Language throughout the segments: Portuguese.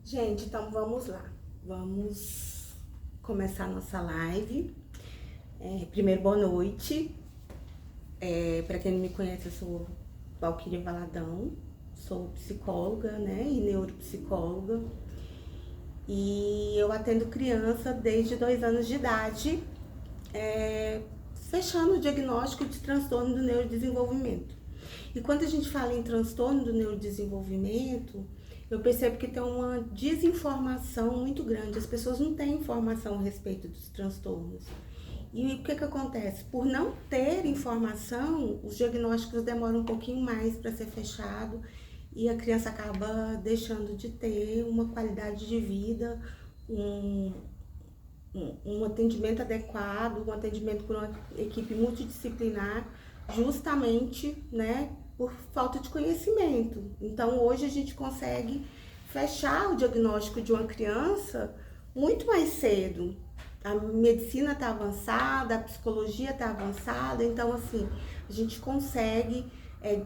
Gente, então vamos lá. Vamos começar nossa live. Primeiro, boa noite. Para quem não me conhece, eu sou Valquíria Valadão, sou psicóloga, né, e neuropsicóloga. E eu atendo criança desde 2 anos de idade, fechando o diagnóstico de transtorno do neurodesenvolvimento. E quando a gente fala em transtorno do neurodesenvolvimento, eu percebo que tem uma desinformação muito grande. As pessoas não têm informação a respeito dos transtornos. E o que acontece? Por não ter informação, os diagnósticos demoram um pouquinho mais para ser fechado e a criança acaba deixando de ter uma qualidade de vida, um atendimento adequado, um atendimento por uma equipe multidisciplinar, justamente, né, por falta de conhecimento. Então, hoje a gente consegue fechar o diagnóstico de uma criança muito mais cedo. A medicina está avançada, a psicologia está avançada, então, assim, a gente consegue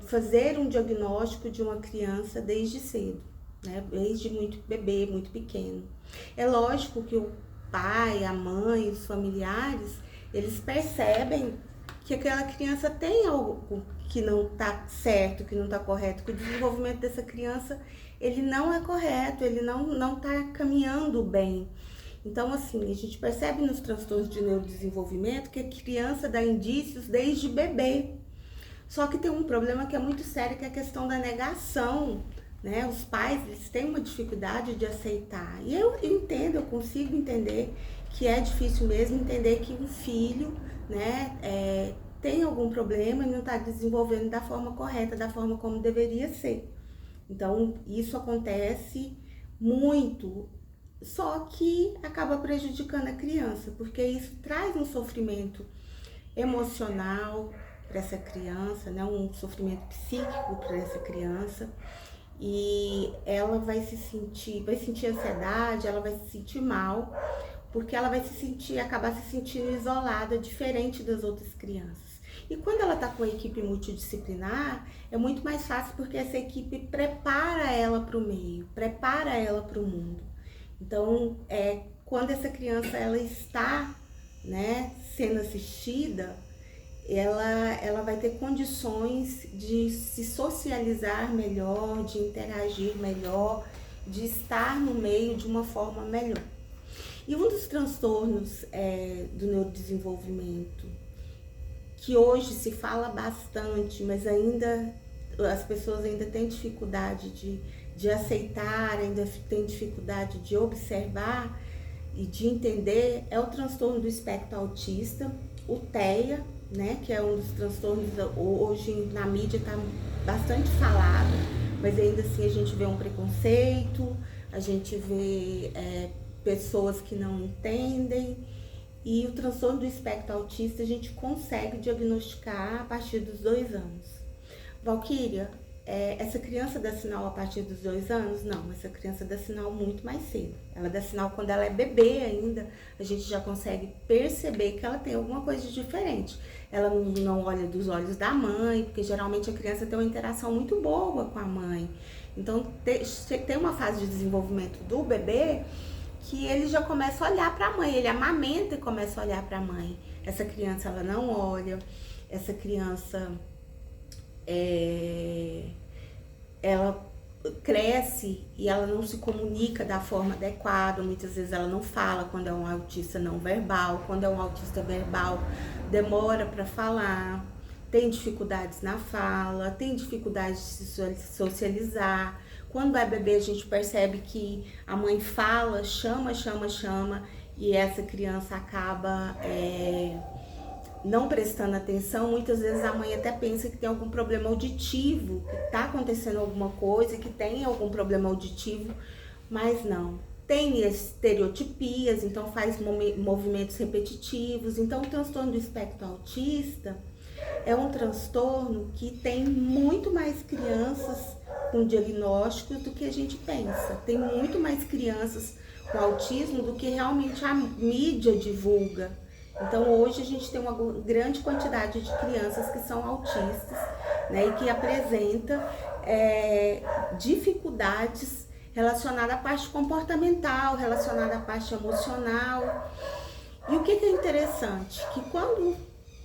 fazer um diagnóstico de uma criança desde cedo, né, desde muito bebê, muito pequeno. É lógico que o pai, a mãe, os familiares, eles percebem que aquela criança tem algo que não está certo, que não está correto, que o desenvolvimento dessa criança, ele não é correto, ele não está caminhando bem. Então, assim, a gente percebe nos transtornos de neurodesenvolvimento que a criança dá indícios desde bebê. Só que tem um problema que é muito sério, que é a questão da negação, né? Os pais, eles têm uma dificuldade de aceitar. E eu entendo, eu consigo entender que é difícil mesmo entender que um filho, né, tem algum problema e não está desenvolvendo da forma correta, da forma como deveria ser. Então, isso acontece muito, só que acaba prejudicando a criança, porque isso traz um sofrimento emocional para essa criança, né, um sofrimento psíquico para essa criança, e ela vai sentir ansiedade, ela vai se sentir mal, porque ela vai acabar se sentindo isolada, diferente das outras crianças. E quando ela está com a equipe multidisciplinar, é muito mais fácil, porque essa equipe prepara ela para o meio, prepara ela para o mundo. Então, quando essa criança ela está, né, sendo assistida, ela vai ter condições de se socializar melhor, de interagir melhor, de estar no meio de uma forma melhor. E um dos transtornos do neurodesenvolvimento, que hoje se fala bastante, mas ainda as pessoas ainda têm dificuldade de aceitar, ainda têm dificuldade de observar e de entender, é o transtorno do espectro autista, o TEA, né, que é um dos transtornos hoje na mídia está bastante falado, mas ainda assim a gente vê um preconceito, a gente vê pessoas que não entendem. E o transtorno do espectro autista a gente consegue diagnosticar a partir dos 2 anos. Valquíria, essa criança dá sinal a partir dos 2 anos? Não, essa criança dá sinal muito mais cedo. Ela dá sinal quando ela é bebê ainda, a gente já consegue perceber que ela tem alguma coisa de diferente. Ela não olha dos olhos da mãe, porque geralmente a criança tem uma interação muito boa com a mãe. Então, tem uma fase de desenvolvimento do bebê que ele já começa a olhar para a mãe, ele amamenta e começa a olhar para a mãe. Essa criança, ela não olha, essa criança, ela cresce e ela não se comunica da forma adequada, muitas vezes ela não fala quando é um autista não verbal, quando é um autista verbal, demora para falar, tem dificuldades na fala, tem dificuldade de se socializar. Quando é bebê, a gente percebe que a mãe fala, chama, e essa criança acaba não prestando atenção. Muitas vezes a mãe até pensa que tem algum problema auditivo, que está acontecendo alguma coisa, que tem algum problema auditivo, mas não. Tem estereotipias, então faz movimentos repetitivos. Então, o transtorno do espectro autista é um transtorno que tem muito mais crianças com diagnósticos do que a gente pensa. Tem muito mais crianças com autismo do que realmente a mídia divulga. Então, hoje a gente tem uma grande quantidade de crianças que são autistas, né, e que apresentam dificuldades relacionada à parte comportamental, relacionada à parte emocional. E o que é interessante? Que quando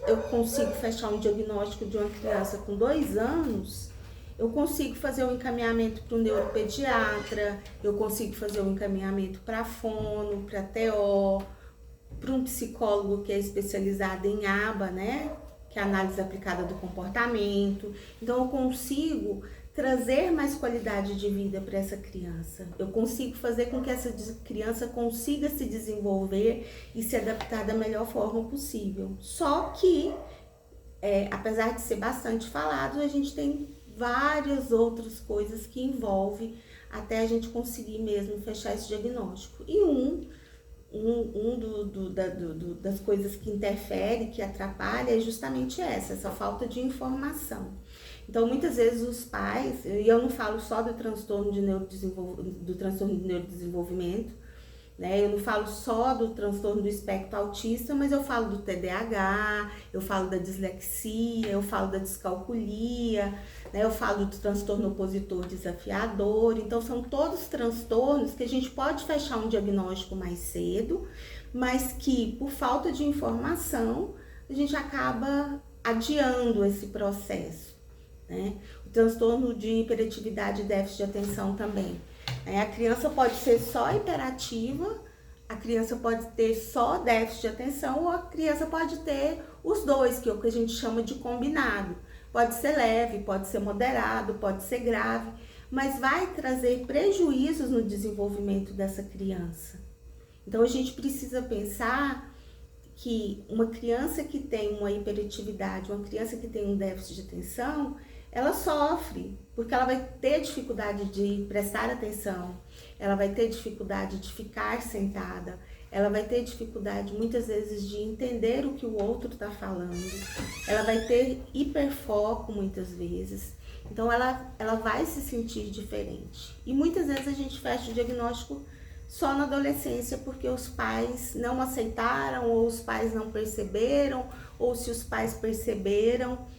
eu consigo fechar um diagnóstico de uma criança com 2 anos, eu consigo fazer um encaminhamento para o neuropediatra, eu consigo fazer um encaminhamento para fono, para TO, para um psicólogo que é especializado em ABA, né? Que é a análise aplicada do comportamento. Então eu consigo trazer mais qualidade de vida para essa criança. Eu consigo fazer com que essa criança consiga se desenvolver e se adaptar da melhor forma possível. Só que, apesar de ser bastante falado, a gente tem várias outras coisas que envolvem até a gente conseguir mesmo fechar esse diagnóstico. E das coisas que interfere, que atrapalha, é justamente essa falta de informação. Então, muitas vezes os pais, e eu não falo só do transtorno de neurodesenvolvimento, né? Eu não falo só do transtorno do espectro autista, mas eu falo do TDAH, eu falo da dislexia, eu falo da descalculia, né? Eu falo do transtorno opositor desafiador. Então, são todos transtornos que a gente pode fechar um diagnóstico mais cedo, mas que, por falta de informação, a gente acaba adiando esse processo, né? O transtorno de hiperatividade e déficit de atenção também. A criança pode ser só hiperativa, a criança pode ter só déficit de atenção, ou a criança pode ter os dois, que é o que a gente chama de combinado. Pode ser leve, pode ser moderado, pode ser grave, mas vai trazer prejuízos no desenvolvimento dessa criança. Então a gente precisa pensar que uma criança que tem uma hiperatividade, uma criança que tem um déficit de atenção, ela sofre, porque ela vai ter dificuldade de prestar atenção, ela vai ter dificuldade de ficar sentada, ela vai ter dificuldade muitas vezes de entender o que o outro está falando, ela vai ter hiperfoco muitas vezes, então ela vai se sentir diferente. E muitas vezes a gente fecha o diagnóstico só na adolescência, porque os pais não aceitaram, ou os pais não perceberam, ou se os pais perceberam,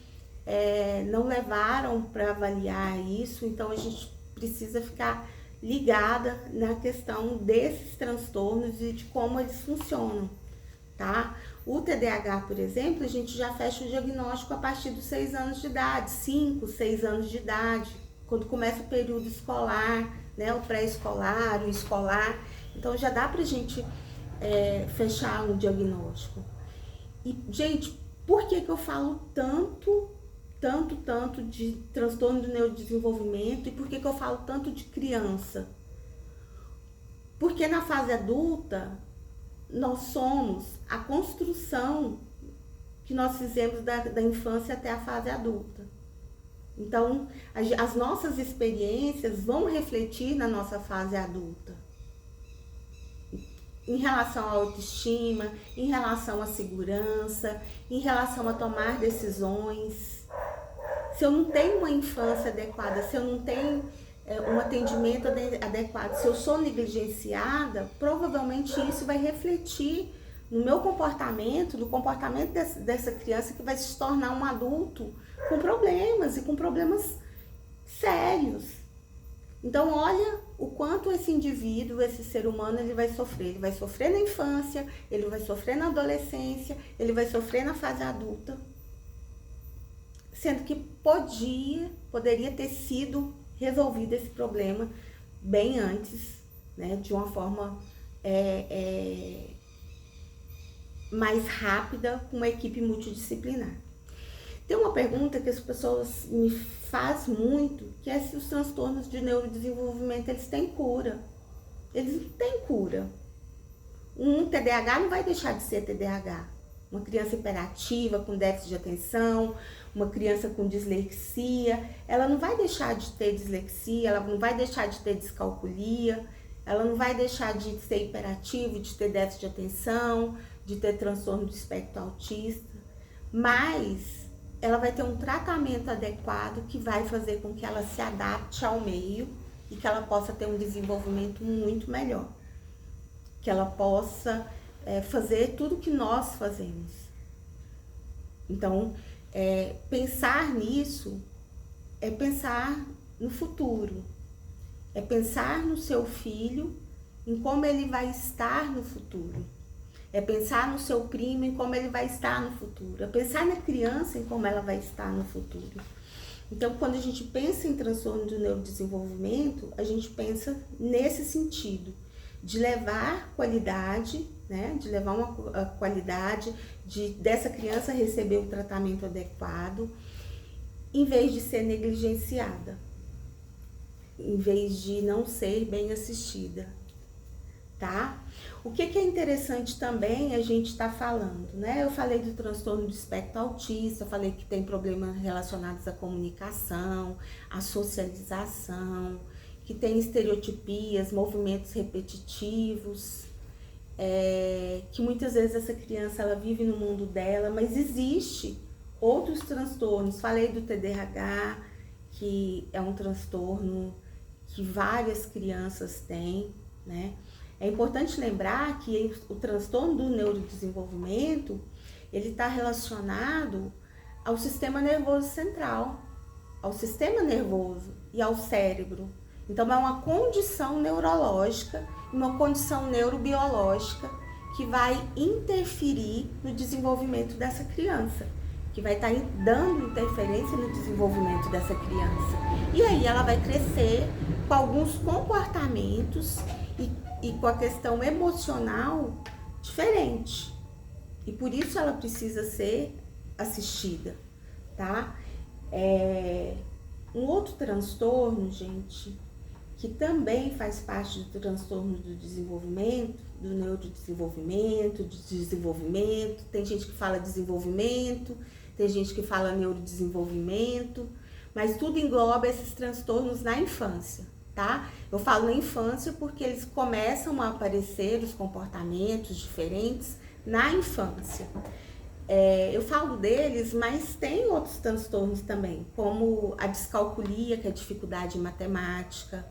não levaram para avaliar isso. Então a gente precisa ficar ligada na questão desses transtornos e de como eles funcionam, tá? O TDAH, por exemplo, a gente já fecha o diagnóstico a partir dos 6 anos de idade, 5, 6 anos de idade, quando começa o período escolar, né? O pré-escolar, o escolar. Então já dá pra gente fechar um diagnóstico. E, gente, por que eu falo tanto de transtorno do neurodesenvolvimento e por que eu falo tanto de criança? Porque na fase adulta, nós somos a construção que nós fizemos da infância até a fase adulta. Então, as nossas experiências vão refletir na nossa fase adulta. Em relação à autoestima, em relação à segurança, em relação a tomar decisões. Se eu não tenho uma infância adequada, se eu não tenho um atendimento adequado, se eu sou negligenciada, provavelmente isso vai refletir no meu comportamento, no comportamento dessa criança que vai se tornar um adulto com problemas e com problemas sérios. Então, olha o quanto esse indivíduo, esse ser humano, ele vai sofrer. Ele vai sofrer na infância, ele vai sofrer na adolescência, ele vai sofrer na fase adulta. Sendo que poderia ter sido resolvido esse problema bem antes, né, de uma forma mais rápida, com uma equipe multidisciplinar. Tem uma pergunta que as pessoas me fazem muito, que é se os transtornos de neurodesenvolvimento, eles têm cura. Eles não têm cura. Um TDAH não vai deixar de ser TDAH. Uma criança hiperativa, com déficit de atenção, uma criança com dislexia, ela não vai deixar de ter dislexia, ela não vai deixar de ter descalculia, ela não vai deixar de ser hiperativo, de ter déficit de atenção, de ter transtorno do espectro autista, mas ela vai ter um tratamento adequado que vai fazer com que ela se adapte ao meio e que ela possa ter um desenvolvimento muito melhor, que ela possa fazer tudo que nós fazemos. Então, pensar nisso é pensar no futuro. É pensar no seu filho, em como ele vai estar no futuro. É pensar no seu primo, em como ele vai estar no futuro. É pensar na criança, em como ela vai estar no futuro. Então, quando a gente pensa em transtorno do neurodesenvolvimento, a gente pensa nesse sentido, de levar qualidade, né? De levar a qualidade dessa criança receber o tratamento adequado, em vez de ser negligenciada, em vez de não ser bem assistida, tá? O que é interessante também a gente está falando, né? Eu falei do transtorno do espectro autista, falei que tem problemas relacionados à comunicação, à socialização, que tem estereotipias, movimentos repetitivos, que muitas vezes essa criança ela vive no mundo dela, mas existe outros transtornos. Falei do TDAH, que é um transtorno que várias crianças têm, né? É importante lembrar que o transtorno do neurodesenvolvimento, ele está relacionado ao sistema nervoso central, ao sistema nervoso e ao cérebro. Então, é uma condição neurológica, uma condição neurobiológica que vai interferir no desenvolvimento dessa criança, que vai estar dando interferência no desenvolvimento dessa criança. E aí ela vai crescer com alguns comportamentos e com a questão emocional diferente. E por isso ela precisa ser assistida, tá? Um outro transtorno, gente, que também faz parte do transtorno do desenvolvimento, do neurodesenvolvimento, do desenvolvimento. Tem gente que fala desenvolvimento, tem gente que fala neurodesenvolvimento, mas tudo engloba esses transtornos na infância, tá? Eu falo na infância porque eles começam a aparecer, os comportamentos diferentes, na infância. Eu falo deles, mas tem outros transtornos também, como a descalculia, que é a dificuldade em matemática,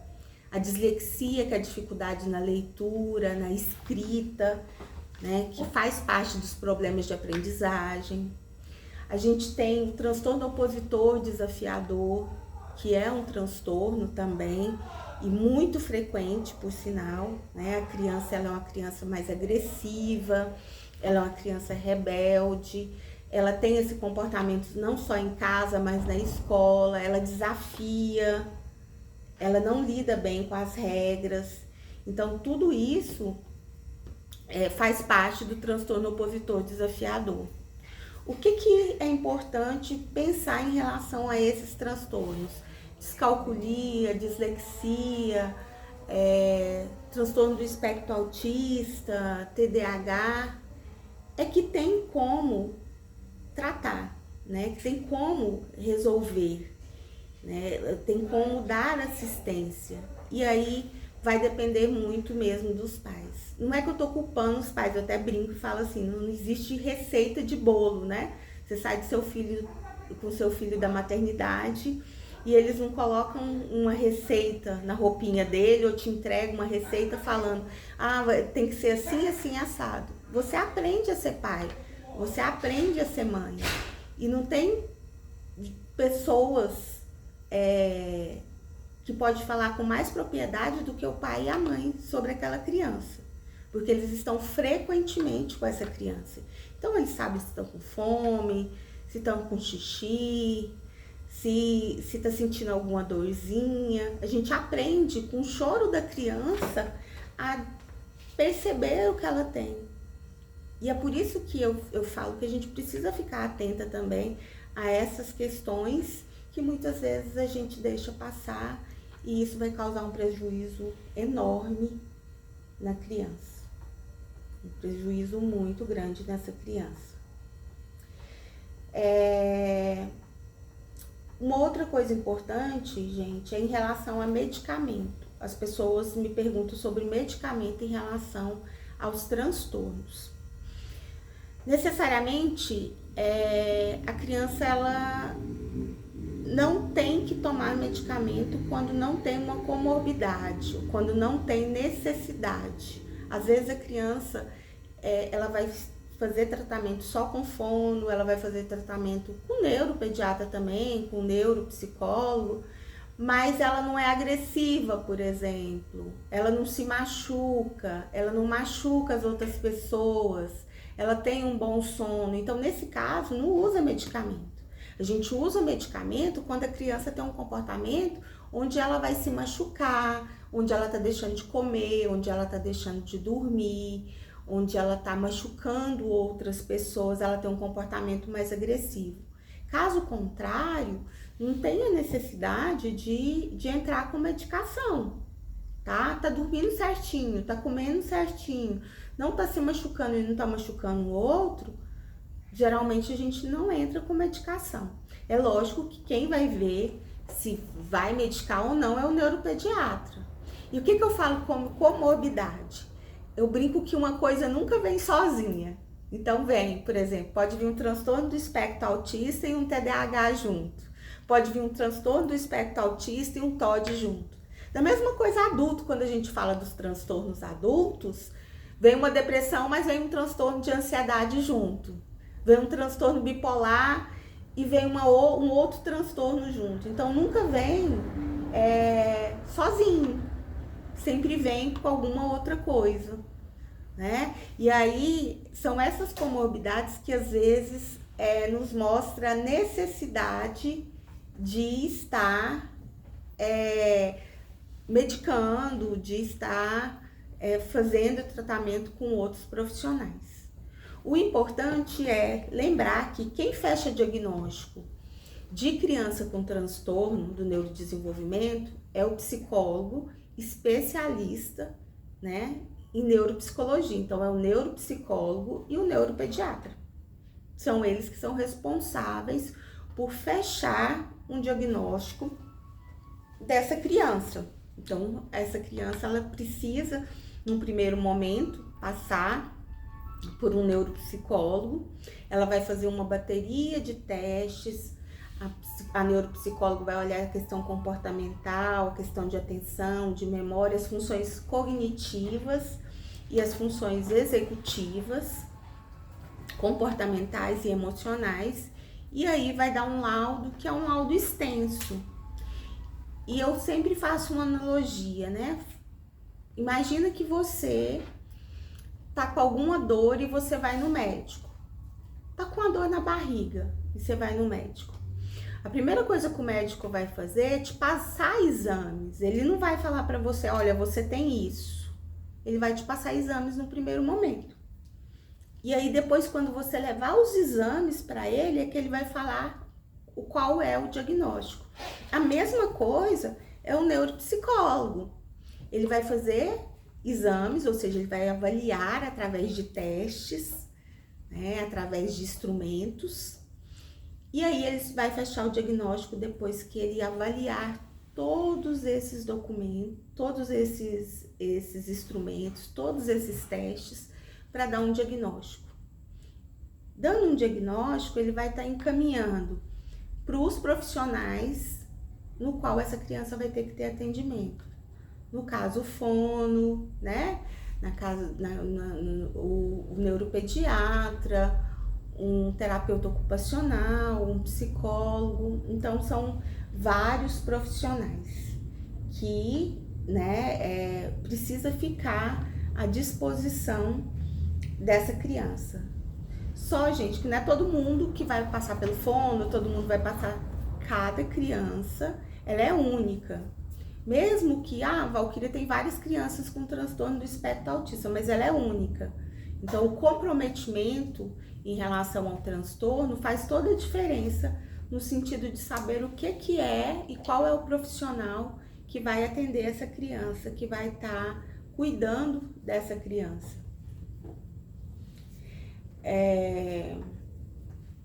a dislexia, que é a dificuldade na leitura, na escrita, né, que faz parte dos problemas de aprendizagem. A gente tem o transtorno opositor desafiador, que é um transtorno também, e muito frequente, por sinal, né? A criança ela é uma criança mais agressiva, ela é uma criança rebelde, ela tem esse comportamento não só em casa, mas na escola, ela desafia, ela não lida bem com as regras. Então, tudo isso faz parte do transtorno opositor desafiador. O que é importante pensar em relação a esses transtornos? Descalculia, dislexia, transtorno do espectro autista, TDAH, é que tem como tratar, né? Que tem como resolver, né? Tem como dar assistência. E aí vai depender muito mesmo dos pais. Não é que eu tô culpando os pais, eu até brinco e falo assim, não existe receita de bolo, né? Você sai com seu filho da maternidade e eles não colocam uma receita na roupinha dele ou te entregam uma receita falando, tem que ser assim, assim, assado. Você aprende a ser pai, você aprende a ser mãe. E não tem pessoas que pode falar com mais propriedade do que o pai e a mãe sobre aquela criança, porque eles estão frequentemente com essa criança. Então eles sabem se estão com fome, se estão com xixi, se está sentindo alguma dorzinha. A gente aprende com o choro da criança a perceber o que ela tem. E é por isso que eu falo que a gente precisa ficar atenta também a essas questões que muitas vezes a gente deixa passar e isso vai causar um prejuízo enorme na criança. Um prejuízo muito grande nessa criança. Uma outra coisa importante, gente, é em relação a medicamento. As pessoas me perguntam sobre medicamento em relação aos transtornos. Necessariamente, a criança ela não tem que tomar medicamento quando não tem uma comorbidade, quando não tem necessidade. Às vezes a criança ela vai fazer tratamento só com fono, ela vai fazer tratamento com neuropediatra também, com neuropsicólogo, mas ela não é agressiva, por exemplo. Ela não se machuca, ela não machuca as outras pessoas, ela tem um bom sono. Então, nesse caso, não usa medicamento. A gente usa medicamento quando a criança tem um comportamento onde ela vai se machucar, onde ela tá deixando de comer, onde ela tá deixando de dormir, onde ela tá machucando outras pessoas, ela tem um comportamento mais agressivo. Caso contrário, não tem a necessidade de entrar com medicação, tá? Tá dormindo certinho, tá comendo certinho, não tá se machucando e não tá machucando o outro, geralmente a gente não entra com medicação. É lógico que quem vai ver se vai medicar ou não é o neuropediatra. E o que eu falo como comorbidade? Eu brinco que uma coisa nunca vem sozinha. Então vem, por exemplo, pode vir um transtorno do espectro autista e um TDAH junto. Pode vir um transtorno do espectro autista e um TOD junto. Da mesma coisa adulto, quando a gente fala dos transtornos adultos, vem uma depressão, mas vem um transtorno de ansiedade junto. Vem um transtorno bipolar e vem um outro transtorno junto. Então nunca vem sozinho, sempre vem com alguma outra coisa, né? E aí são essas comorbidades que às vezes nos mostra a necessidade de estar medicando, de estar fazendo tratamento com outros profissionais. O importante é lembrar que quem fecha diagnóstico de criança com transtorno do neurodesenvolvimento é o psicólogo especialista, né, em neuropsicologia. Então, é o neuropsicólogo e o neuropediatra. São eles que são responsáveis por fechar um diagnóstico dessa criança. Então, essa criança, ela precisa, num primeiro momento, passar por um neuropsicólogo. Ela vai fazer uma bateria de testes. A neuropsicóloga vai olhar a questão comportamental, a questão de atenção, de memória, as funções cognitivas e as funções executivas, comportamentais e emocionais. E aí vai dar um laudo, que é um laudo extenso. E eu sempre faço uma analogia, né? Imagina que você tá com alguma dor e você vai no médico. Tá com a dor na barriga e você vai no médico. A primeira coisa que o médico vai fazer é te passar exames. Ele não vai falar para você, olha, você tem isso. Ele vai te passar exames no primeiro momento. E aí depois, quando você levar os exames para ele, é que ele vai falar qual é o diagnóstico. A mesma coisa é o neuropsicólogo. Ele vai fazer exames, ou seja, ele vai avaliar através de testes, né, através de instrumentos. E aí ele vai fechar o diagnóstico depois que ele avaliar todos esses documentos, todos esses instrumentos, todos esses testes para dar um diagnóstico. Dando um diagnóstico, ele vai estar encaminhando para os profissionais no qual essa criança vai ter que ter atendimento. No caso, o fono, né? O neuropediatra, um terapeuta ocupacional, um psicólogo. Então, são vários profissionais que, né, precisa ficar à disposição dessa criança. Só, gente, que não é todo mundo que vai passar pelo fono, todo mundo vai passar. Cada criança, ela é única. Mesmo que, a Valquíria tem várias crianças com transtorno do espectro autista, mas ela é única. Então, o comprometimento em relação ao transtorno faz toda a diferença no sentido de saber o que é e qual é o profissional que vai atender essa criança, que vai estar cuidando dessa criança.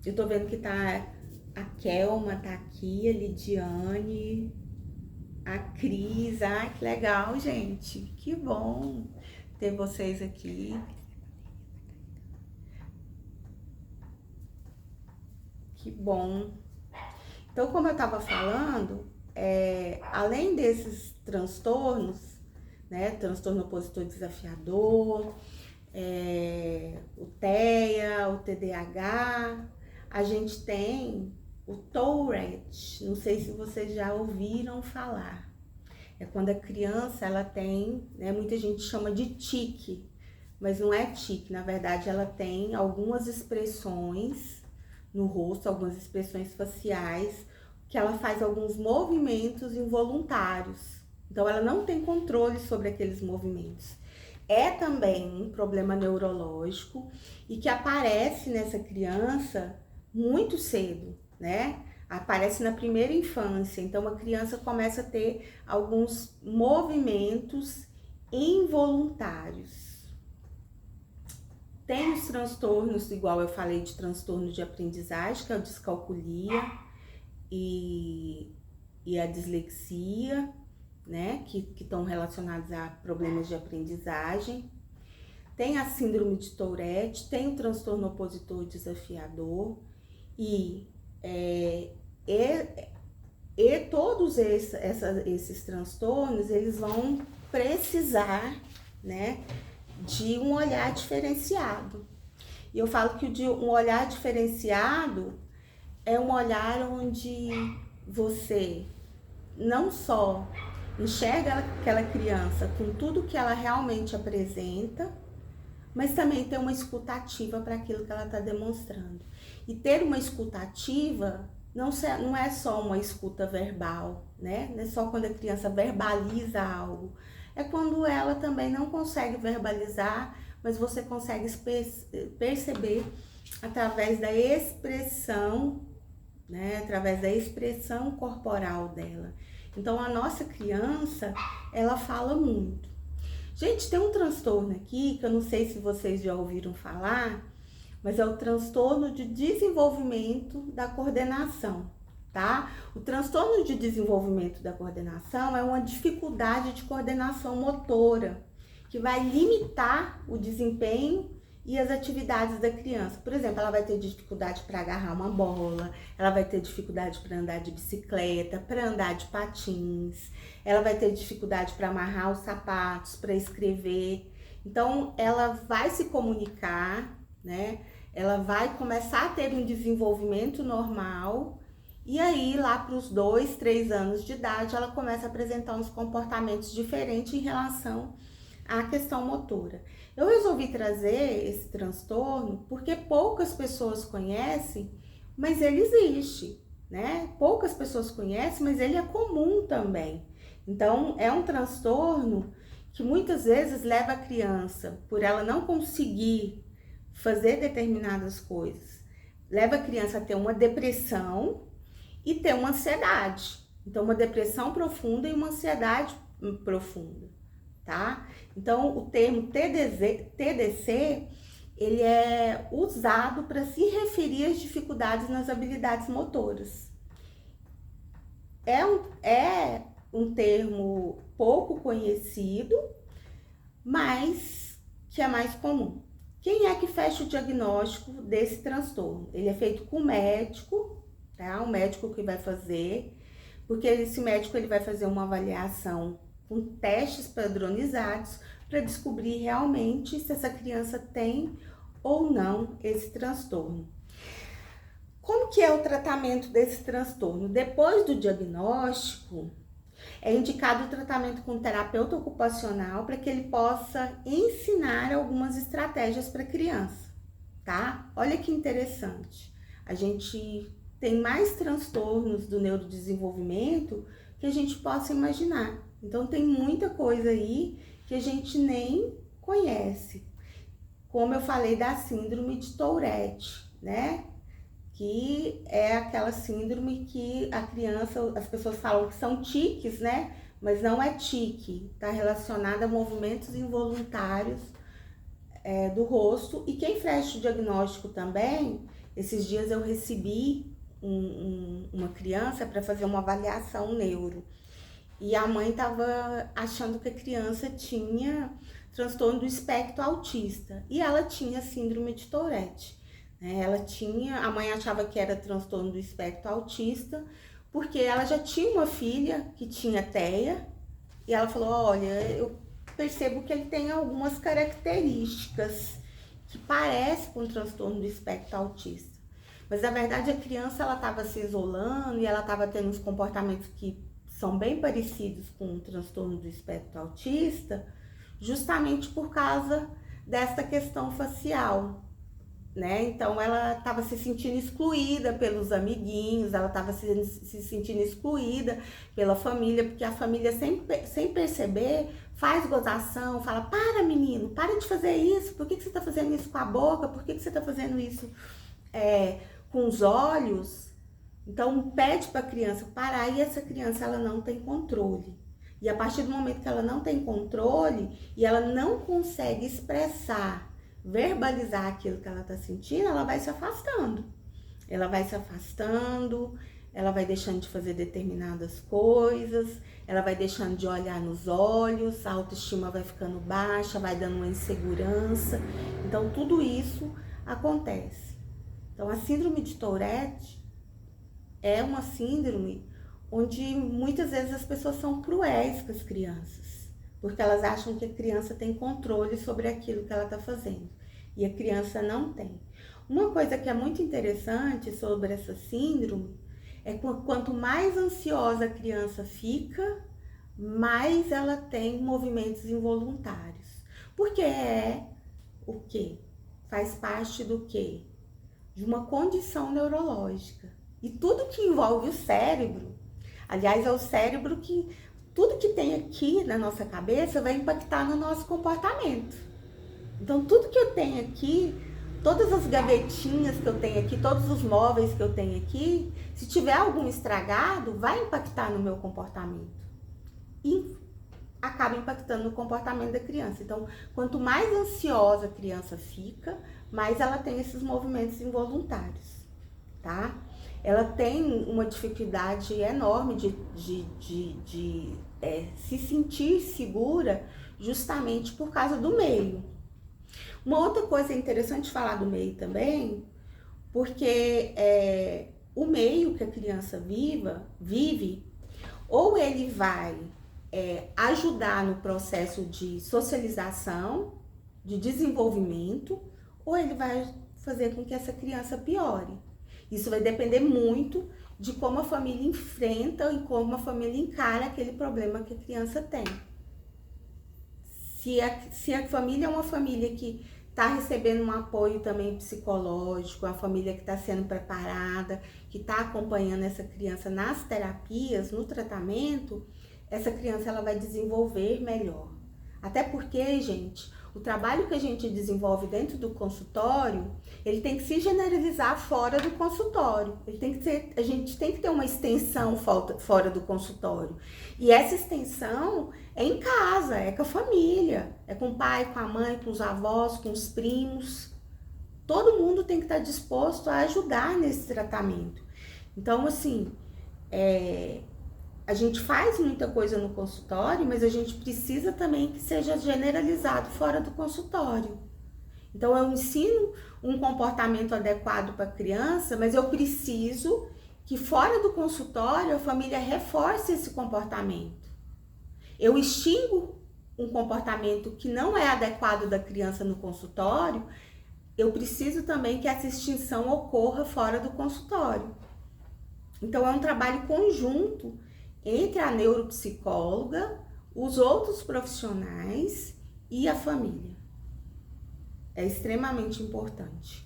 Eu tô vendo que tá a Kelma, tá aqui, a Lidiane, a Cris. Ai, que legal, gente. Que bom ter vocês aqui. Que bom. Então, como eu tava falando, além desses transtornos, né, transtorno opositor desafiador, o TEA, o TDAH, a gente tem O Tourette, não sei se vocês já ouviram falar. É quando a criança, ela tem, né, muita gente chama de tique, mas não é tique, na verdade ela tem algumas expressões no rosto, algumas expressões faciais, que ela faz alguns movimentos involuntários. Então ela não tem controle sobre aqueles movimentos. É também um problema neurológico e que aparece nessa criança muito cedo, né? Aparece na primeira infância, então a criança começa a ter alguns movimentos involuntários. Tem os transtornos, igual eu falei de transtorno de aprendizagem, que é a descalculia e a dislexia, né? Que estão relacionados a problemas de aprendizagem. Tem a síndrome de Tourette, tem o transtorno opositor desafiador e todos esses transtornos, eles vão precisar, né, de um olhar diferenciado. E eu falo que um olhar diferenciado é um olhar onde você não só enxerga aquela criança com tudo que ela realmente apresenta, mas também ter uma escuta ativa para aquilo que ela está demonstrando. E ter uma escuta ativa não é só uma escuta verbal, né? Não é só quando a criança verbaliza algo. É quando ela também não consegue verbalizar, mas você consegue perceber através da expressão, né? Através da expressão corporal dela. Então, a nossa criança, ela fala muito. Gente, tem um transtorno aqui, que eu não sei se vocês já ouviram falar, mas é o transtorno de desenvolvimento da coordenação, tá? O transtorno de desenvolvimento da coordenação é uma dificuldade de coordenação motora, que vai limitar o desempenho e as atividades da criança. Por exemplo, ela vai ter dificuldade para agarrar uma bola, ela vai ter dificuldade para andar de bicicleta, para andar de patins, ela vai ter dificuldade para amarrar os sapatos, para escrever. Então, ela vai se comunicar, né? Ela vai começar a ter um desenvolvimento normal e aí, lá para os 2, 3 anos de idade, ela começa a apresentar uns comportamentos diferentes em relação à questão motora. Eu resolvi trazer esse transtorno porque poucas pessoas conhecem, mas ele existe, né? Poucas pessoas conhecem, mas ele é comum também. Então, é um transtorno que muitas vezes leva a criança, por ela não conseguir fazer determinadas coisas, leva a criança a ter uma depressão e ter uma ansiedade. Então, uma depressão profunda e uma ansiedade profunda, tá? Então, o termo TDC, ele é usado para se referir às dificuldades nas habilidades motoras. É um termo pouco conhecido, mas que é mais comum. Quem é que fecha o diagnóstico desse transtorno? Ele é feito com o médico, tá? O médico que vai fazer, porque esse médico ele vai fazer uma avaliação com testes padronizados para descobrir realmente se essa criança tem ou não esse transtorno. Como que é o tratamento desse transtorno? Depois do diagnóstico, é indicado o tratamento com terapeuta ocupacional para que ele possa ensinar algumas estratégias para a criança, tá? Olha que interessante. A gente tem mais transtornos do neurodesenvolvimento que a gente possa imaginar. Então, tem muita coisa aí que a gente nem conhece. Como eu falei da síndrome de Tourette, né? Que é aquela síndrome que a criança, as pessoas falam que são tiques, né? Mas não é tique, tá relacionada a movimentos involuntários do rosto. E quem fecha o diagnóstico também, esses dias eu recebi uma criança para fazer uma avaliação neuro. E a mãe estava achando que a criança tinha transtorno do espectro autista. E ela tinha síndrome de Tourette. A mãe achava que era transtorno do espectro autista, porque ela já tinha uma filha que tinha TEA, e ela falou, olha, eu percebo que ele tem algumas características que parecem com o transtorno do espectro autista. Mas na verdade a criança ela estava se isolando e ela estava tendo uns comportamentos que são bem parecidos com o transtorno do espectro autista, justamente por causa dessa questão facial, né? Então ela estava se sentindo excluída pelos amiguinhos, ela estava se sentindo excluída pela família, porque a família sem perceber faz gozação, fala: para menino, para de fazer isso, por que você está fazendo isso com a boca, por que você está fazendo isso com os olhos? Então pede para a criança parar e essa criança ela não tem controle. E a partir do momento que ela não tem controle e ela não consegue expressar, verbalizar aquilo que ela está sentindo, ela vai se afastando. Ela vai se afastando, ela vai deixando de fazer determinadas coisas, ela vai deixando de olhar nos olhos, a autoestima vai ficando baixa, vai dando uma insegurança. Então tudo isso acontece. Então a síndrome de Tourette é uma síndrome onde muitas vezes as pessoas são cruéis com as crianças, porque elas acham que a criança tem controle sobre aquilo que ela está fazendo, e a criança não tem. Uma coisa que é muito interessante sobre essa síndrome é que quanto mais ansiosa a criança fica, mais ela tem movimentos involuntários. Porque é o quê? Faz parte do quê? De uma condição neurológica. E tudo que envolve o cérebro, aliás, é o cérebro que tudo que tem aqui na nossa cabeça vai impactar no nosso comportamento. Então, tudo que eu tenho aqui, todas as gavetinhas que eu tenho aqui, todos os móveis que eu tenho aqui, se tiver algum estragado, vai impactar no meu comportamento. E acaba impactando no comportamento da criança. Então, quanto mais ansiosa a criança fica, mais ela tem esses movimentos involuntários, tá? Ela tem uma dificuldade enorme de se sentir segura justamente por causa do meio. Uma outra coisa interessante falar do meio também, porque o meio que a criança vive, ou ele vai ajudar no processo de socialização, de desenvolvimento, ou ele vai fazer com que essa criança piore. Isso vai depender muito de como a família enfrenta e como a família encara aquele problema que a criança tem. Se a família é uma família que está recebendo um apoio também psicológico, a família que está sendo preparada, que está acompanhando essa criança nas terapias, no tratamento, essa criança ela vai desenvolver melhor. Até porque, gente, o trabalho que a gente desenvolve dentro do consultório, ele tem que se generalizar fora do consultório. A gente tem que ter uma extensão fora do consultório. E essa extensão é em casa, é com a família, é com o pai, com a mãe, com os avós, com os primos. Todo mundo tem que estar disposto a ajudar nesse tratamento. Então, assim, a gente faz muita coisa no consultório, mas a gente precisa também que seja generalizado fora do consultório. Então, eu ensino um comportamento adequado para a criança, mas eu preciso que fora do consultório a família reforce esse comportamento. Eu extingo um comportamento que não é adequado da criança no consultório, eu preciso também que essa extinção ocorra fora do consultório. Então, é um trabalho conjunto entre a neuropsicóloga, os outros profissionais e a família. É extremamente importante.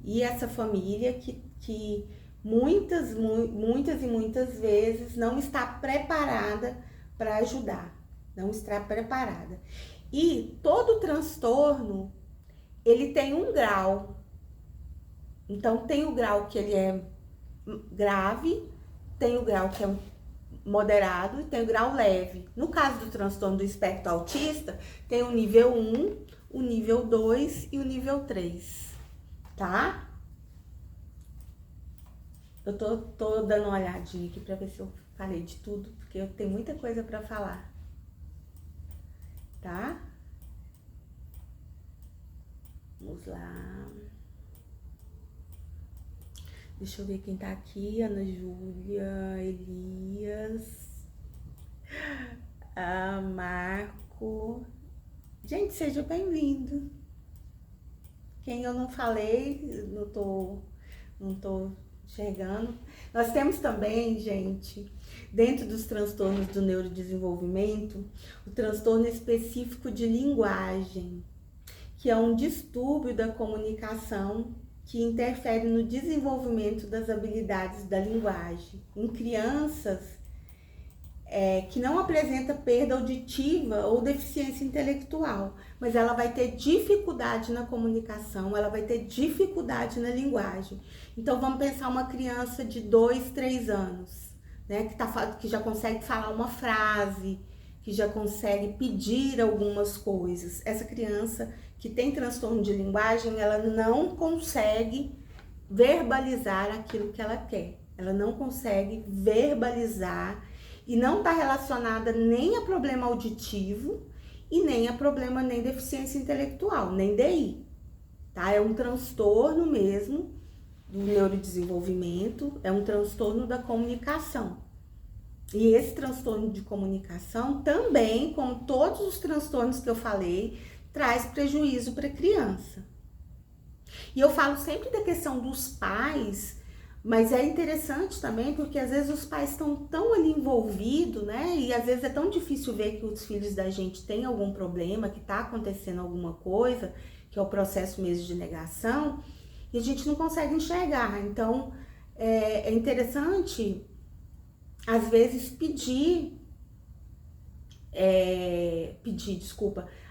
E essa família que muitas e muitas vezes não está preparada para ajudar, não está preparada. E todo transtorno, ele tem um grau. Então, tem o grau que ele é grave, tem o grau que é moderado e tem o grau leve. No caso do transtorno do espectro autista, tem o nível 1, o nível 2 e o nível 3, tá? Eu tô dando uma olhadinha aqui pra ver se eu falei de tudo, porque eu tenho muita coisa pra falar, tá? Vamos lá. Deixa eu ver quem tá aqui. Ana Júlia, Elias, Marco. Gente, seja bem-vindo. Quem eu não falei, não tô não tô enxergando. Nós temos também, gente, dentro dos transtornos do neurodesenvolvimento, o transtorno específico de linguagem, que é um distúrbio da comunicação que interfere no desenvolvimento das habilidades da linguagem. Em crianças que não apresenta perda auditiva ou deficiência intelectual, mas ela vai ter dificuldade na comunicação, ela vai ter dificuldade na linguagem. Então vamos pensar uma criança de 2, 3 anos, né, que já consegue falar uma frase, que já consegue pedir algumas coisas. Essa criança que tem transtorno de linguagem, ela não consegue verbalizar aquilo que ela quer. Ela não consegue verbalizar e não está relacionada nem a problema auditivo e nem a problema nem deficiência intelectual, nem DI, tá? É um transtorno mesmo do neurodesenvolvimento, é um transtorno da comunicação. E esse transtorno de comunicação também, como todos os transtornos que eu falei, traz prejuízo para a criança. E eu falo sempre da questão dos pais, mas é interessante também porque às vezes os pais estão tão ali envolvidos, né? E às vezes é tão difícil ver que os filhos da gente têm algum problema, que está acontecendo alguma coisa, que é o processo mesmo de negação, e a gente não consegue enxergar. Então, é interessante, às vezes,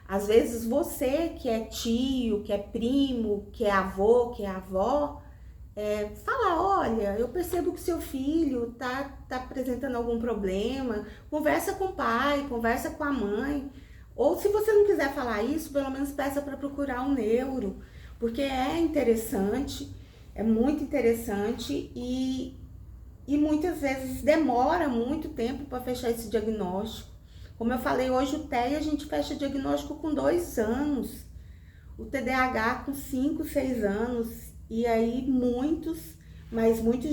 às vezes você que é tio, que é primo, que é avô, que é avó, falar, olha, eu percebo que seu filho tá apresentando algum problema, conversa com o pai, conversa com a mãe, ou se você não quiser falar isso, pelo menos peça para procurar um neuro, porque é interessante, é muito interessante e muitas vezes demora muito tempo para fechar esse diagnóstico. Como eu falei, hoje o TEA a gente fecha diagnóstico com 2 anos, o TDAH com 5, 6 anos, e aí muitos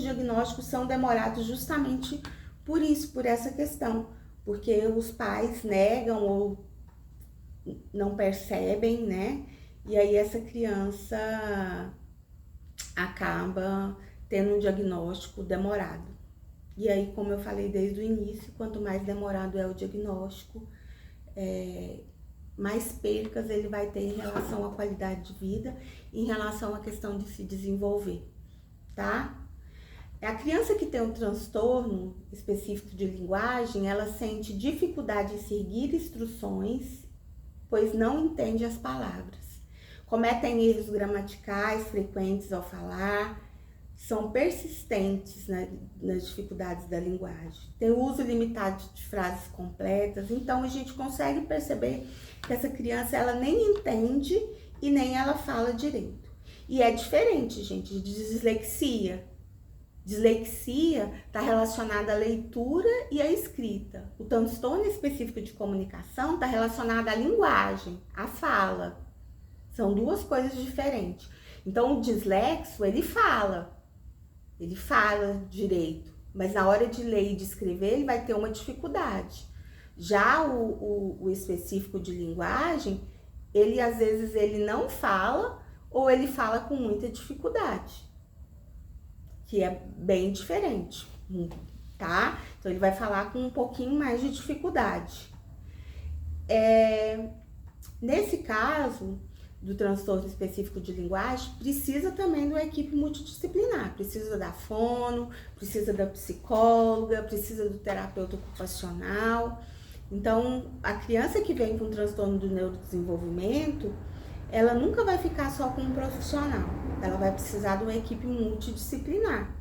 diagnósticos são demorados justamente por isso, por essa questão, porque os pais negam ou não percebem, né? E aí essa criança acaba tendo um diagnóstico demorado. E aí, como eu falei desde o início, quanto mais demorado é o diagnóstico, mais percas ele vai ter em relação à qualidade de vida, em relação à questão de se desenvolver, tá? A criança que tem um transtorno específico de linguagem, ela sente dificuldade em seguir instruções, pois não entende as palavras. Cometem erros gramaticais frequentes ao falar, são persistentes nas dificuldades da linguagem. Tem uso limitado de frases completas, então a gente consegue perceber que essa criança ela nem entende e nem ela fala direito. E é diferente, gente, de dislexia. Dislexia está relacionada à leitura e à escrita. O transtorno específico de comunicação está relacionado à linguagem, à fala. São duas coisas diferentes. Então, o dislexo, ele fala direito, mas na hora de ler e de escrever, ele vai ter uma dificuldade. Já o específico de linguagem, ele às vezes ele não fala ou ele fala com muita dificuldade, que é bem diferente, tá? Então, ele vai falar com um pouquinho mais de dificuldade. Nesse caso do transtorno específico de linguagem, precisa também de uma equipe multidisciplinar, precisa da fono, precisa da psicóloga, precisa do terapeuta ocupacional. Então, a criança que vem com transtorno do neurodesenvolvimento, ela nunca vai ficar só com um profissional, ela vai precisar de uma equipe multidisciplinar,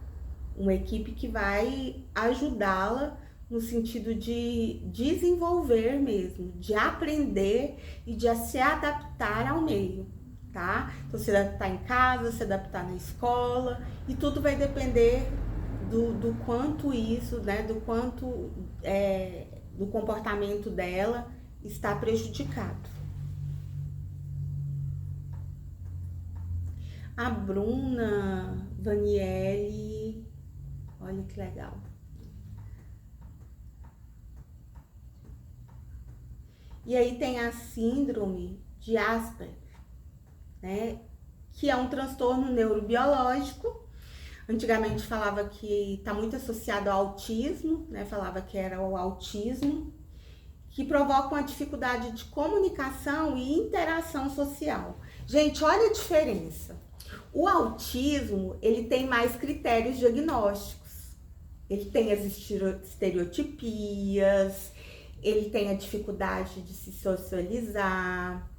uma equipe que vai ajudá-la no sentido de desenvolver mesmo, de aprender e de se adaptar ao meio, tá? Então, se adaptar em casa, se adaptar na escola, e tudo vai depender do quanto isso, né, do quanto do comportamento dela está prejudicado. A Bruna Vanielli, olha que legal. E aí tem a síndrome de Asperger, né? Que é um transtorno neurobiológico Antigamente falava que está muito associado ao autismo, né? Falava que era o autismo, que provoca uma dificuldade de comunicação e interação social. Gente, olha a diferença. O autismo, ele tem mais critérios diagnósticos. Ele tem as estereotipias, ele tem a dificuldade de se socializar,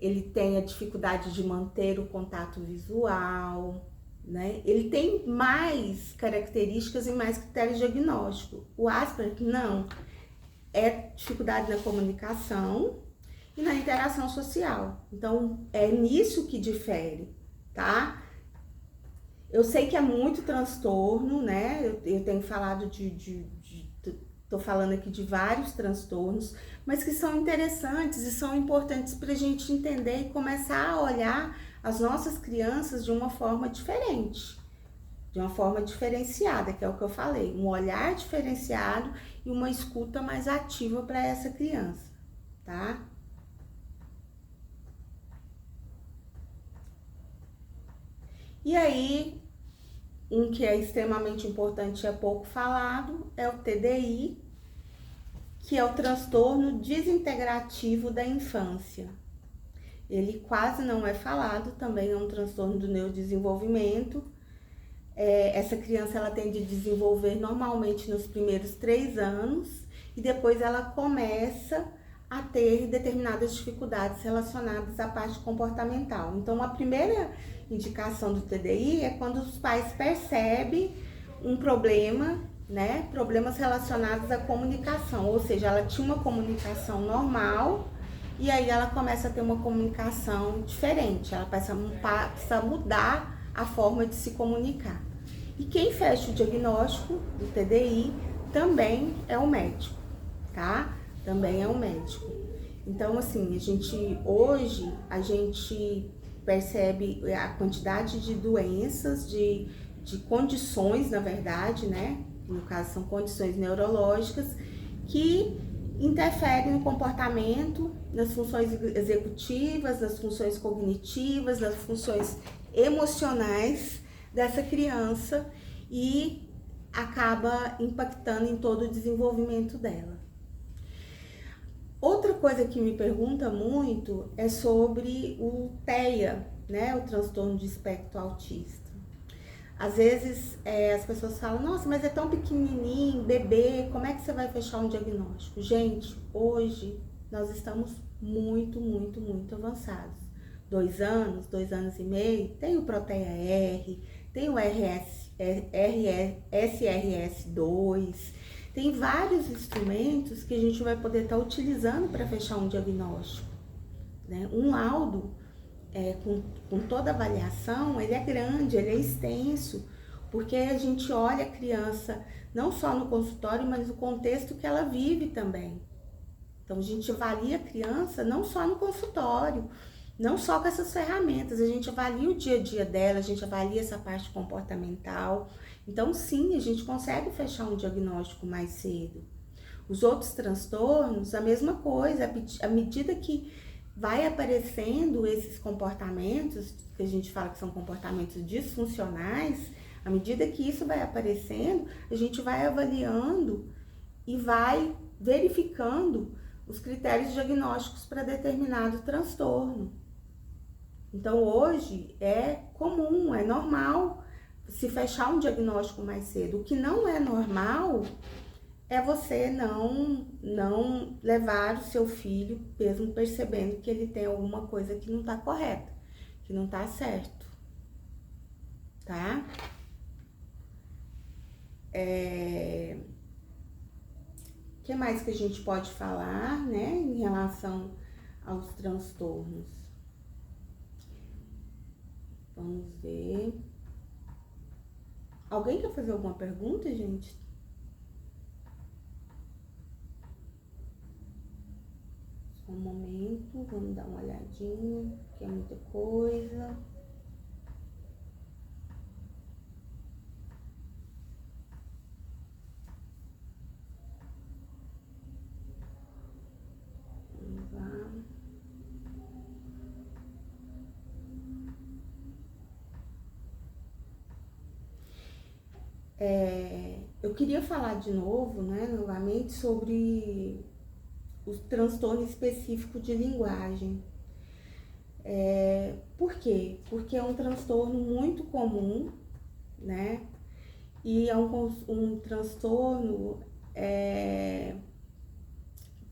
ele tem a dificuldade de manter o contato visual, né? Ele tem mais características e mais critérios diagnósticos. O Asperger, não. É dificuldade na comunicação e na interação social. Então, é nisso que difere, tá? Eu sei que é muito transtorno, né? Eu tenho falado tô falando aqui de vários transtornos, mas que são interessantes e são importantes para a gente entender e começar a olhar as nossas crianças de uma forma diferente, de uma forma diferenciada, que é o que eu falei, um olhar diferenciado e uma escuta mais ativa para essa criança, tá? E aí, um que é extremamente importante e é pouco falado é o TDI, que é o transtorno desintegrativo da infância. Ele quase não é falado, também é um transtorno do neurodesenvolvimento. Essa criança ela tende a desenvolver normalmente nos primeiros 3 anos e depois ela começa a ter determinadas dificuldades relacionadas à parte comportamental. Então, a primeira indicação do TDI é quando os pais percebem um problema, né? Problemas relacionados à comunicação, ou seja, ela tinha uma comunicação normal e aí ela começa a ter uma comunicação diferente, ela passa a mudar a forma de se comunicar. E quem fecha o diagnóstico do TDI também é o médico, tá? Também é o médico. Então, assim, hoje a gente percebe a quantidade de doenças, de condições, na verdade, né? No caso, são condições neurológicas que interferem no comportamento, nas funções executivas, nas funções cognitivas, nas funções emocionais dessa criança e acaba impactando em todo o desenvolvimento dela. Outra coisa que me pergunta muito é sobre o TEA, né, o transtorno de espectro autista. Às vezes as pessoas falam, nossa, mas é tão pequenininho, bebê, como é que você vai fechar um diagnóstico? Gente, hoje nós estamos muito, muito, muito avançados. 2 anos, 2 anos e meio, tem o Protea-R, tem o SRS2, tem vários instrumentos que a gente vai poder estar utilizando para fechar um diagnóstico, né? Um laudo, com toda a avaliação, ele é grande, ele é extenso, porque a gente olha a criança não só no consultório, mas no contexto que ela vive também. Então, a gente avalia a criança não só no consultório, não só com essas ferramentas, a gente avalia o dia a dia dela, a gente avalia essa parte comportamental. Então, sim, a gente consegue fechar um diagnóstico mais cedo. Os outros transtornos, a mesma coisa, à medida que vai aparecendo esses comportamentos, que a gente fala que são comportamentos disfuncionais, à medida que isso vai aparecendo, a gente vai avaliando e vai verificando os critérios diagnósticos para determinado transtorno. Então, hoje é comum, é normal se fechar um diagnóstico mais cedo. O que não é normal é você não levar o seu filho, mesmo percebendo que ele tem alguma coisa que não tá correta, que não tá certo, tá? O que mais que a gente pode falar, né, em relação aos transtornos? Vamos ver. Alguém quer fazer alguma pergunta, gente? Só um momento, vamos dar uma olhadinha, que é muita coisa. Vamos lá. Eu queria falar de novo, né, novamente, sobre o transtorno específico de linguagem. Por quê? Porque é um transtorno muito comum, né? E é um transtorno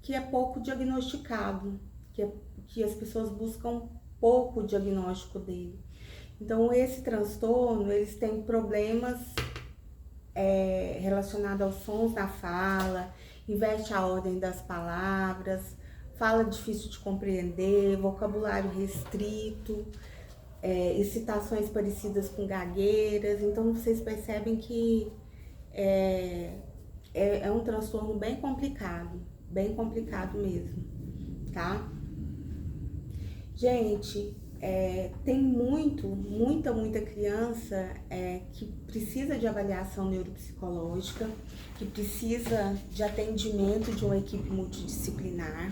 que é pouco diagnosticado, que as pessoas buscam pouco o diagnóstico dele. Então, esse transtorno, eles têm problemas relacionados aos sons da fala, inverte a ordem das palavras, fala difícil de compreender, vocabulário restrito, excitações parecidas com gagueiras. Então, vocês percebem que é um transtorno bem complicado mesmo, tá? Gente, tem muita criança que precisa de avaliação neuropsicológica, que precisa de atendimento de uma equipe multidisciplinar,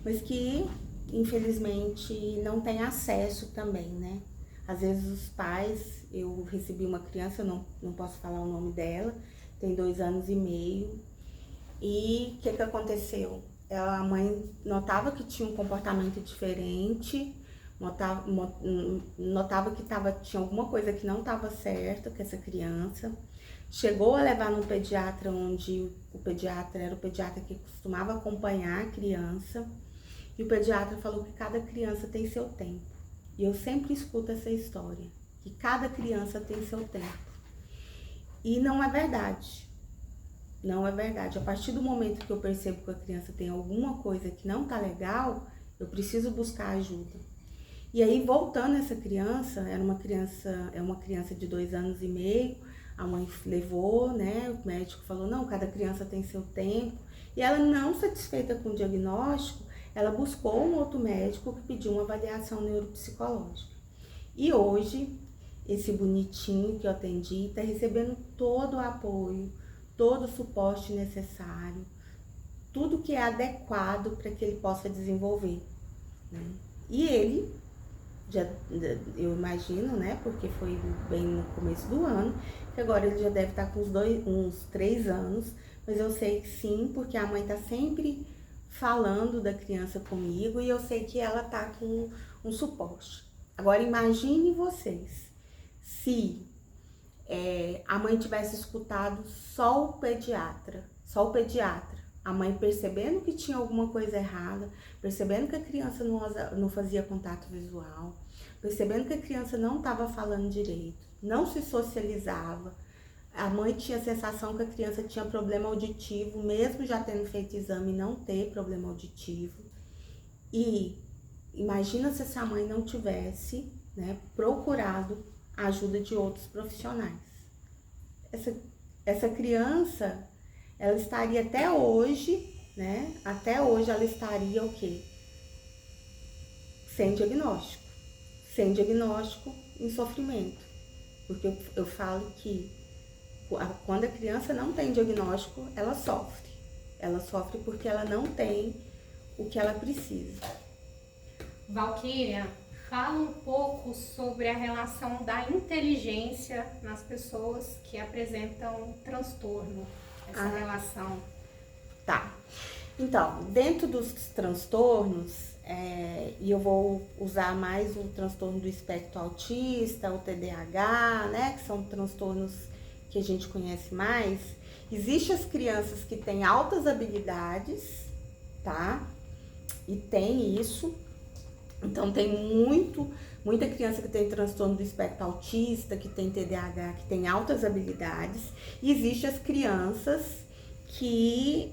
mas que infelizmente não tem acesso também, né? Às vezes os pais, eu recebi uma criança, eu não posso falar o nome dela, tem 2 anos e meio, e o que aconteceu? A mãe notava que tinha um comportamento diferente, notava que tinha alguma coisa que não estava certa com essa criança. Chegou a levar num pediatra, onde o pediatra era o pediatra que costumava acompanhar a criança, e o pediatra falou que cada criança tem seu tempo. E eu sempre escuto essa história, que cada criança tem seu tempo. E não é verdade. Não é verdade. A partir do momento que eu percebo que a criança tem alguma coisa que não tá legal, eu preciso buscar ajuda. E aí, voltando essa criança, é uma criança de 2 anos e meio, a mãe levou, né? O médico falou, não, cada criança tem seu tempo. E ela, não satisfeita com o diagnóstico, ela buscou um outro médico que pediu uma avaliação neuropsicológica. E hoje, esse bonitinho que eu atendi está recebendo todo o apoio, todo o suporte necessário, tudo que é adequado para que ele possa desenvolver, né? E ele, eu imagino, né, porque foi bem no começo do ano, que agora ele já deve estar com uns 3 anos, mas eu sei que sim, porque a mãe está sempre falando da criança comigo e eu sei que ela está com um suporte. Agora imagine vocês, se a mãe tivesse escutado só o pediatra, a mãe percebendo que tinha alguma coisa errada, percebendo que a criança não fazia contato visual, percebendo que a criança não estava falando direito, não se socializava, a mãe tinha a sensação que a criança tinha problema auditivo, mesmo já tendo feito exame e não ter problema auditivo. E imagina se essa mãe não tivesse, né, procurado a ajuda de outros profissionais. Essa criança, ela estaria até hoje, né? Até hoje ela estaria o quê? Sem diagnóstico. Sem diagnóstico, em sofrimento. Porque eu falo que quando a criança não tem diagnóstico, ela sofre. Ela sofre porque ela não tem o que ela precisa. Valquíria, fala um pouco sobre a relação da inteligência nas pessoas que apresentam transtorno, essa relação. Tá. Então, dentro dos transtornos, e eu vou usar mais o transtorno do espectro autista, o TDAH, né, que são transtornos que a gente conhece mais. Existem as crianças que têm altas habilidades, tá? E tem isso. Então, tem muita criança que tem transtorno do espectro autista, que tem TDAH, que tem altas habilidades. E existem as crianças que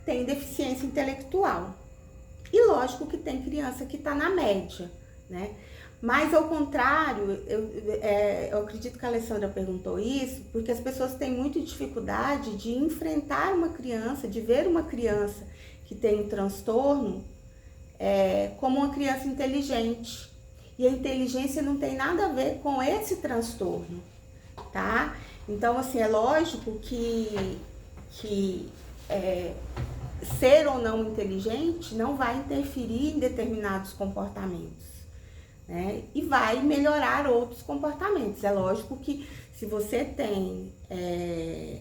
têm deficiência intelectual. E lógico que tem criança que está na média, né? Mas ao contrário, eu acredito que a Alessandra perguntou isso, porque as pessoas têm muita dificuldade de enfrentar uma criança, de ver uma criança que tem um transtorno como uma criança inteligente. E a inteligência não tem nada a ver com esse transtorno, tá? Então, assim, é lógico que ser ou não inteligente não vai interferir em determinados comportamentos, né? E vai melhorar outros comportamentos. É lógico que se você tem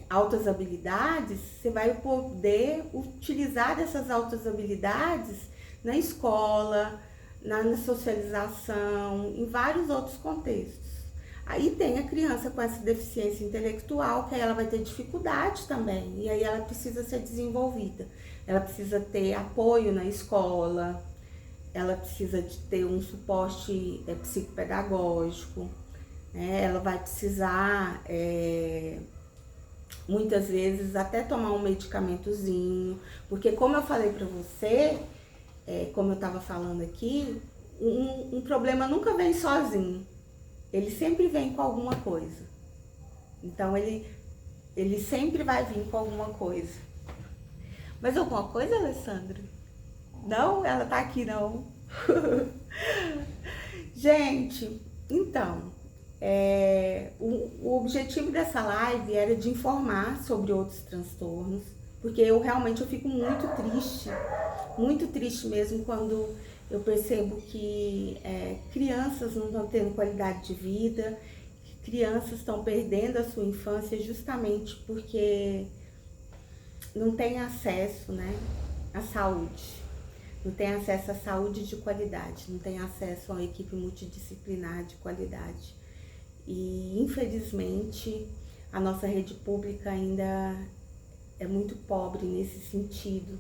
altas habilidades, você vai poder utilizar essas altas habilidades na escola, na socialização, em vários outros contextos. Aí tem a criança com essa deficiência intelectual, que aí ela vai ter dificuldade também, e aí ela precisa ser desenvolvida. Ela precisa ter apoio na escola, ela precisa de ter um suporte psicopedagógico, né? Ela vai precisar, muitas vezes, até tomar um medicamentozinho, porque como eu falei para você, como eu estava falando aqui, um problema nunca vem sozinho, ele sempre vem com alguma coisa. Então ele sempre vai vir com alguma coisa. Mas alguma coisa, Alessandra? Não? Ela tá aqui não. Gente, então, o objetivo dessa live era de informar sobre outros transtornos, porque eu realmente fico muito triste mesmo quando eu percebo que crianças não estão tendo qualidade de vida, que crianças estão perdendo a sua infância justamente porque não tem acesso, né, à saúde. Não tem acesso à saúde de qualidade, não tem acesso a uma equipe multidisciplinar de qualidade. E, infelizmente, a nossa rede pública ainda é muito pobre nesse sentido.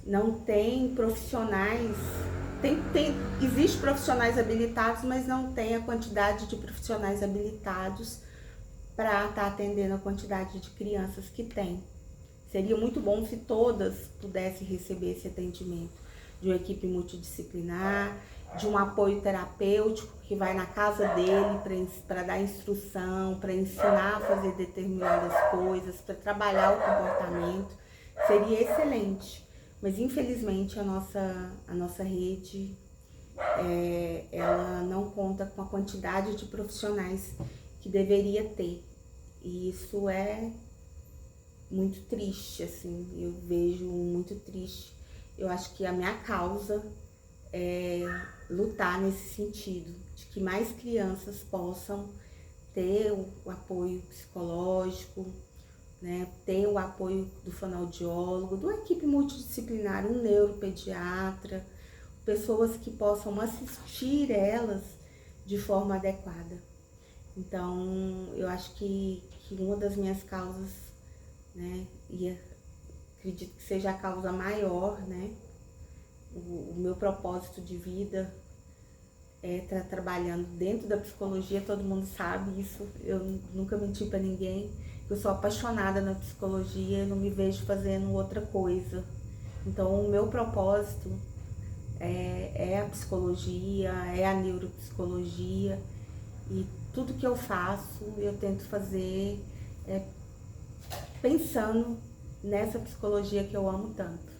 Não tem profissionais, existe profissionais habilitados, mas não tem a quantidade de profissionais habilitados para estar atendendo a quantidade de crianças que tem. Seria muito bom se todas pudessem receber esse atendimento de uma equipe multidisciplinar, de um apoio terapêutico que vai na casa dele para dar instrução, para ensinar a fazer determinadas coisas, para trabalhar o comportamento. Seria excelente, mas infelizmente a nossa rede ela não conta com a quantidade de profissionais que deveria ter. E isso é muito triste, assim, eu vejo muito triste. Eu acho que a minha causa é lutar nesse sentido, de que mais crianças possam ter o apoio psicológico, né, ter o apoio do fonoaudiólogo, de uma equipe multidisciplinar, um neuropediatra, pessoas que possam assistir elas de forma adequada. Então, eu acho que uma das minhas causas, né, e acredito que seja a causa maior, né, o meu propósito de vida é estar trabalhando dentro da psicologia. Todo mundo sabe isso, eu nunca menti para ninguém. Eu sou apaixonada na psicologia, eu não me vejo fazendo outra coisa. Então, o meu propósito é a psicologia, é a neuropsicologia, e tudo que eu faço, eu tento fazer pensando nessa psicologia que eu amo tanto.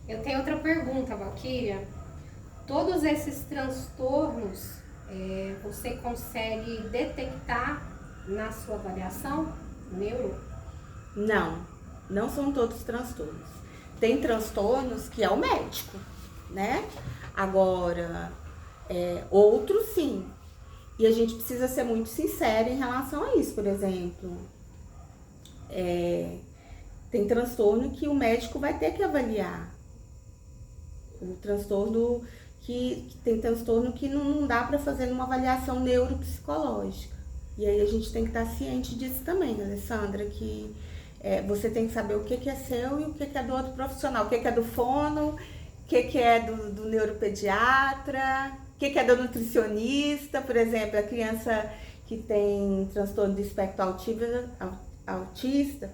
Eu tenho outra pergunta, Valquíria. Todos esses transtornos você consegue detectar na sua avaliação neuro? Não são todos transtornos. Tem transtornos que é o médico, né? Agora, outros sim. E a gente precisa ser muito sincero em relação a isso. Por exemplo, tem transtorno que o médico vai ter que avaliar. Tem transtorno que não dá para fazer numa avaliação neuropsicológica. E aí a gente tem que estar ciente disso também, Alessandra, que você tem que saber o que é seu e o que é do outro profissional, o que é do fono, o que é do neuropediatra, o que é do nutricionista. Por exemplo, a criança que tem transtorno do espectro autista,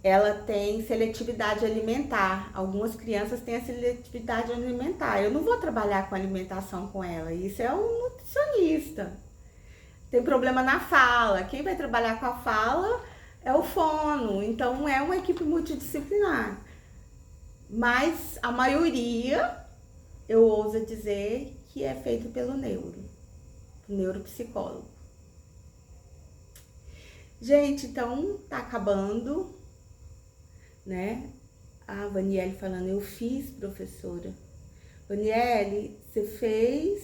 ela tem seletividade alimentar. Algumas crianças têm a seletividade alimentar. Eu não vou trabalhar com alimentação com ela, isso é um nutricionista. Tem problema na fala, quem vai trabalhar com a fala é o fono. Então é uma equipe multidisciplinar. Mas a maioria, eu ouso dizer, que é feito pelo neuropsicólogo. Gente, então tá acabando, né? A Vaniele falando, eu fiz, professora, Daniele, você fez...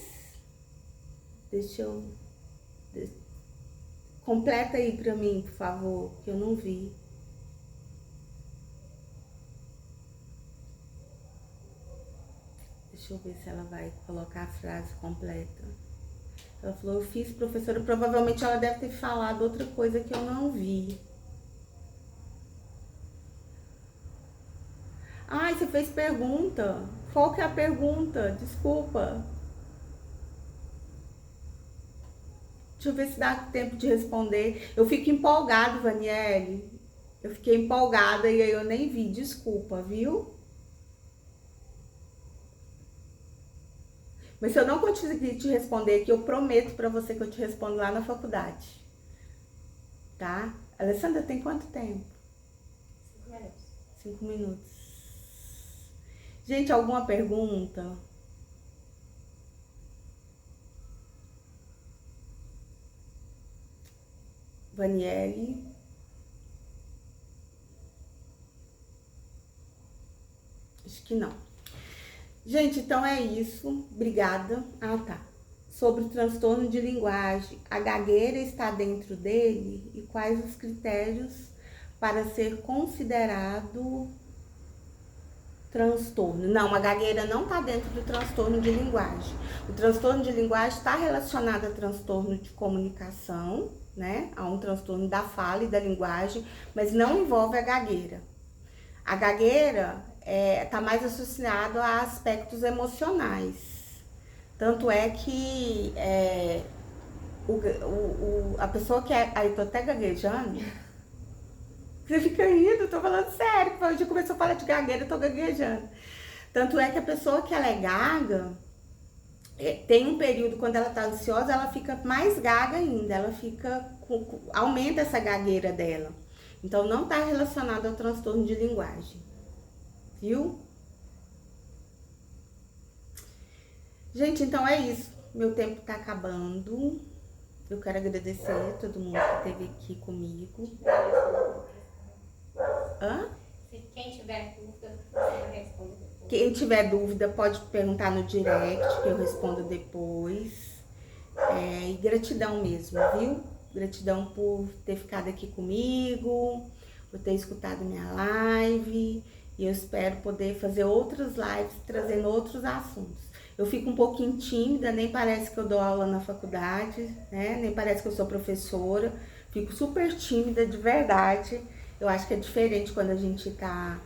Deixa eu... Completa aí pra mim, por favor, que eu não vi. Deixa eu ver se ela vai colocar a frase completa. Ela falou, eu fiz, professora. Provavelmente ela deve ter falado outra coisa que eu não vi. Ai, você fez pergunta. Qual que é a pergunta? Desculpa. Deixa eu ver se dá tempo de responder. Eu fico empolgada, Vaniele. Eu fiquei empolgada e aí eu nem vi. Desculpa, viu? Mas se eu não conseguir te responder aqui, eu prometo pra você que eu te respondo lá na faculdade. Tá? Alessandra, tem quanto tempo? 5 minutos. 5 minutos. Gente, alguma pergunta? Vaniele? Acho que não. Gente, então é isso. Obrigada. Ah, tá. Sobre o transtorno de linguagem, a gagueira está dentro dele e quais os critérios para ser considerado transtorno? Não, a gagueira não está dentro do transtorno de linguagem. O transtorno de linguagem está relacionado a transtorno de comunicação, né? A um transtorno da fala e da linguagem, mas não envolve a gagueira. A gagueira está mais associado a aspectos emocionais. Tanto é que a pessoa que é... Aí, tô até gaguejando. Você fica rindo, tô falando sério. Hoje começou a falar de gagueira, eu tô gaguejando. Tanto é que a pessoa que ela é gaga, tem um período, quando ela tá ansiosa, ela fica mais gaga ainda. Ela fica... aumenta essa gagueira dela. Então, não tá relacionado ao transtorno de linguagem. Viu? Gente, então é isso. Meu tempo tá acabando. Eu quero agradecer a todo mundo que esteve aqui comigo. Hã? Se quem tiver dúvida, você vai responder depois. Quem tiver dúvida pode perguntar no direct, que eu respondo depois. E gratidão mesmo, viu? Gratidão por ter ficado aqui comigo, por ter escutado minha live. E eu espero poder fazer outras lives trazendo outros assuntos. Eu fico um pouquinho tímida, nem parece que eu dou aula na faculdade, né? Nem parece que eu sou professora. Fico super tímida, de verdade. Eu acho que é diferente quando a gente tá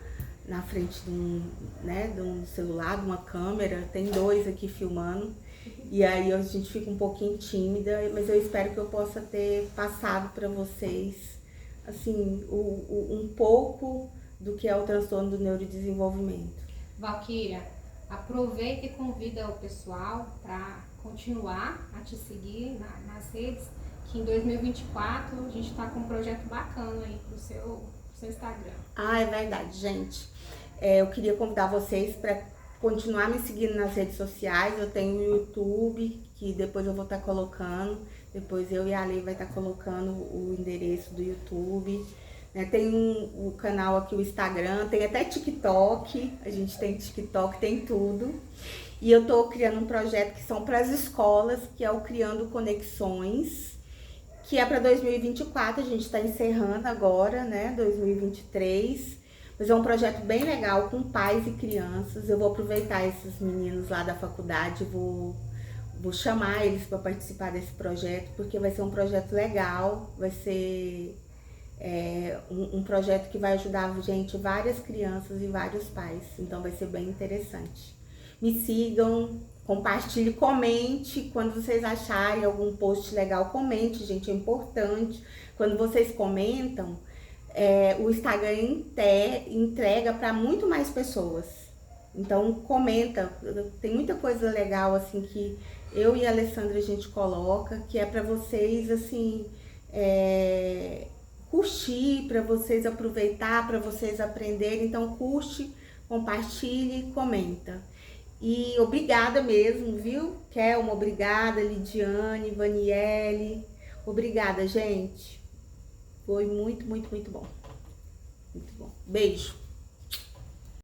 na frente de um celular, de uma câmera. Tem 2 aqui filmando. E aí a gente fica um pouquinho tímida, mas eu espero que eu possa ter passado para vocês, assim, um pouco do que é o transtorno do neurodesenvolvimento. Valquíria, aproveita e convida o pessoal para continuar a te seguir nas redes, que em 2024 a gente está com um projeto bacana aí pro seu Instagram. Ah, é verdade, gente. Eu queria convidar vocês para continuar me seguindo nas redes sociais. Eu tenho o YouTube, que depois eu vou estar colocando. Depois eu e a Lei vai estar colocando o endereço do YouTube. Tem o canal aqui, o Instagram, tem até TikTok. A gente tem TikTok, tem tudo. E eu tô criando um projeto que são para as escolas, que é o Criando Conexões, que é para 2024. A gente está encerrando agora, né, 2023. Mas é um projeto bem legal com pais e crianças. Eu vou aproveitar esses meninos lá da faculdade, vou chamar eles para participar desse projeto, porque vai ser um projeto legal, vai ser um projeto que vai ajudar várias crianças e vários pais. Então vai ser bem interessante. Me sigam, compartilhe, comente. Quando vocês acharem algum post legal, comente, gente, é importante. Quando vocês comentam, o Instagram entrega para muito mais pessoas. Então comenta, tem muita coisa legal assim que eu e a Alessandra a gente coloca, que é para vocês assim curtir, para vocês aproveitar, para vocês aprenderem. Então curte, compartilhe, comenta. E obrigada mesmo, viu? Kelma, obrigada, Lidiane, Vaniele, obrigada, gente. Foi muito, muito, muito bom. Muito bom. Beijo.